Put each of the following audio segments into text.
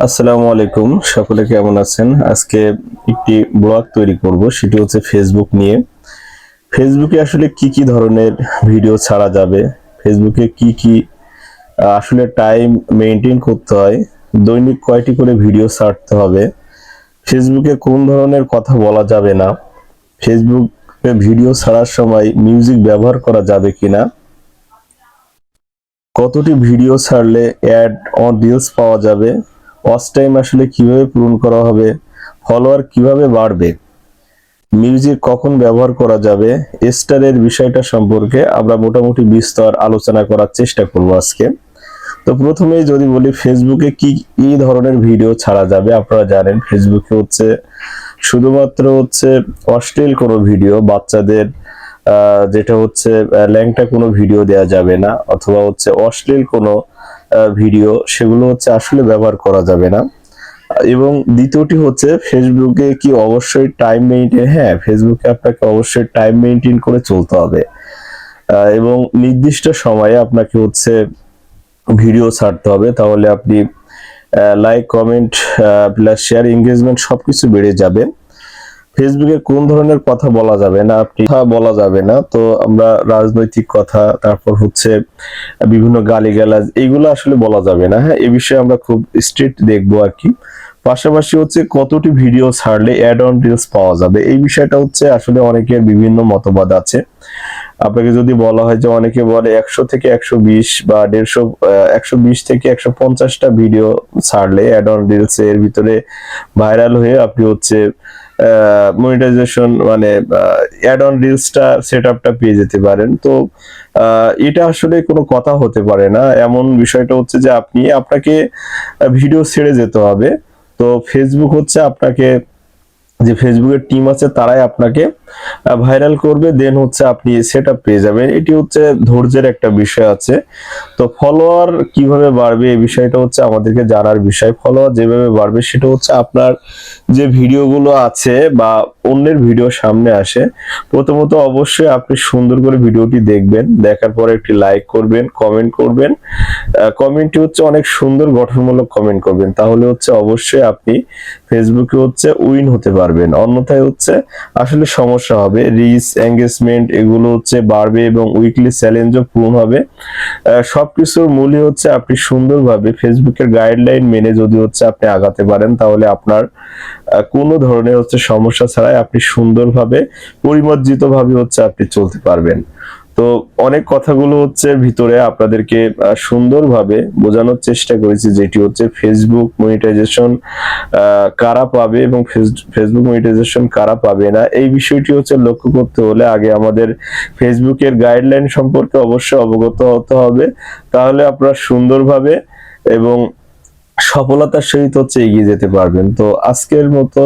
আসসালামু আলাইকুম, সকলে কেমন আছেন? আজকে একটি ব্লগ তৈরি করব, সেটি হচ্ছে ফেসবুক নিয়ে। ফেসবুকে আসলে কি কি ধরনের ভিডিও ছাড়া যাবে, ফেসবুকে কি কি আসলে টাইম মেনটেন করতে হয়, দৈনিক কয়টি করে ভিডিও ছাড়তে হবে, ফেসবুকে কোন ধরনের কথা বলা যাবে না, ফেসবুকে ভিডিও ছাড়ার সময় মিউজিক ব্যবহার করা যাবে কিনা, কতটি ভিডিও ছাড়লে অ্যাড অন রিলস পাওয়া যাবে, ওয়াচ টাইম আসলে কিভাবে পূরণ করা হবে, ফলোয়ার কিভাবে বাড়বে, মিউজিক কখন ব্যবহার করা যাবে, স্টারের বিষয়টা সম্পর্কে আমরা মোটামুটি বিস্তর আলোচনা করার চেষ্টা করব আজকে। তো প্রথমেই যদি বলি ফেসবুকে কি কি ধরনের ভিডিও ছাড়া যাবে। আপনারা জানেন ফেসবুকে হচ্ছে শুধুমাত্র হচ্ছে অশ্লীল কোনো ভিডিও, বাচ্চাদের যেটা হচ্ছে ল্যাংটা কোনো ভিডিও দেয়া যাবে না, অথবা হচ্ছে অশ্লীল কোনো ভিডিও, সেগুলো হচ্ছে আসলে ব্যবহার করা যাবে না। এবং দ্বিতীয়টি হচ্ছে ফেসবুকে কি অবশ্যই টাইম মেইনটেইন, হ্যাঁ ফেসবুকে আপনাকে অবশ্যই টাইম মেইনটেইন করে চলতে হবে এবং নির্দিষ্ট সময়ে আপনাকে হচ্ছে ভিডিও ছাড়তে হবে, তাহলে আপনি like comment plus share engagement সবকিছু বেড়ে যাবে। ফেসবুকে কোন ধরনের কথা বলা যাবে না, আপনি কথা বলা যাবে না, তো আমরা রাজনৈতিক কথা, তারপর হচ্ছে বিভিন্ন গালিগালাজ, এইগুলো আসলে বলা যাবে না। হ্যাঁ, এই বিষয়ে আমরা খুব স্ট্রিক্ট দেখবো আর কি। পাশাপাশি হচ্ছে কতটি ভিডিও ছাড়লে অ্যাড অন রিলস পাওয়া যাবে, এই বিষয়টা হচ্ছে আসলে অনেকের বিভিন্ন মতবাদ আছে। আপনাকে যদি বলা হয় যে অনেকে বলে 100 থেকে 120 বা 150, 120 থেকে 150টা ভিডিও ছাড়লে অ্যাড অন রিলস এর ভিতরে ভাইরাল হয়ে আপনি হচ্ছে মনিটাইজেশন মানে অ্যাড অন রিলসটা সেটআপটা পেয়ে যেতে পারেন। তো এটা আসলে কোনো কথা হতে পারে না। এমন বিষয়টা হচ্ছে যে আপনাকে ভিডিও ছেড়ে যেতে হবে। তো ফেসবুক হচ্ছে আপনাকে, যে ফেসবুকের টিম আছে তারাই আপনাকে ভাইরাল করবে, দেন হচ্ছে আপনি সেটআপ পেয়ে যাবেন। এটি হচ্ছে ধৈর্যের একটা বিষয় আছে। তো ফলোয়ার কিভাবে বাড়বে এই বিষয়টা হচ্ছে আমাদেরকে জানার বিষয়। ফলোয়ার যেভাবে বাড়বে সেটা হচ্ছে আপনার যে ভিডিওগুলো আছে বা অন্যের ভিডিও সামনে আসে, প্রথমত অবশ্যই আপনি সুন্দর করে ভিডিওটি দেখবেন, দেখার পরে একটি লাইক করবেন, কমেন্ট করবেন। কমেন্টটি হচ্ছে অনেক সুন্দর গঠনমূলক কমেন্ট করবেন, তাহলে হচ্ছে অবশ্যই আপনি ফেসবুকে হচ্ছে উইন হতে পারবেন। অন্যথায় হচ্ছে আসলে সমস্যা হবে, রিচ এঙ্গেজমেন্ট এগুলো হচ্ছে বাড়বে এবং উইকলি চ্যালেঞ্জও পূরণ হবে। সবকিছুর মূলই হচ্ছে আপনি সুন্দরভাবে ফেসবুকের গাইডলাইন মেনে যদি হচ্ছে আপনি আগাতে পারেন, তাহলে আপনার কোনো ধরনের হচ্ছে সমস্যা ছাড়াই আপনি সুন্দরভাবে পরিমার্জিত ভাবে হচ্ছে আপনি চলতে পারবেন। তো অনেক কথাগুলো হচ্ছে ভিতরে আপনাদেরকে সুন্দরভাবে বোঝানোর চেষ্টা করেছি, যেটি হচ্ছে ফেসবুক মনিটাইজেশন কারা পাবে এবং ফেসবুক মনিটাইজেশন কারা পাবে না, এই বিষয়টি হচ্ছে লক্ষ্য করতে হলে আগে আমাদের ফেসবুকের গাইডলাইন সম্পর্কে অবশ্যই অবগত হতে হবে, তাহলে আপনারা সুন্দরভাবে এবং সফলতার সহিত হচ্ছে এগিয়ে যেতে পারবেন। তো আজকের মতো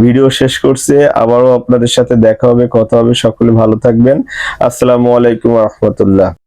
ভিডিও শেষ করছে, আবারও আপনাদের সাথে দেখা হবে, কথা হবে। সকলে ভালো থাকবেন। আসসালামু আলাইকুম ওয়া রাহমাতুল্লাহ।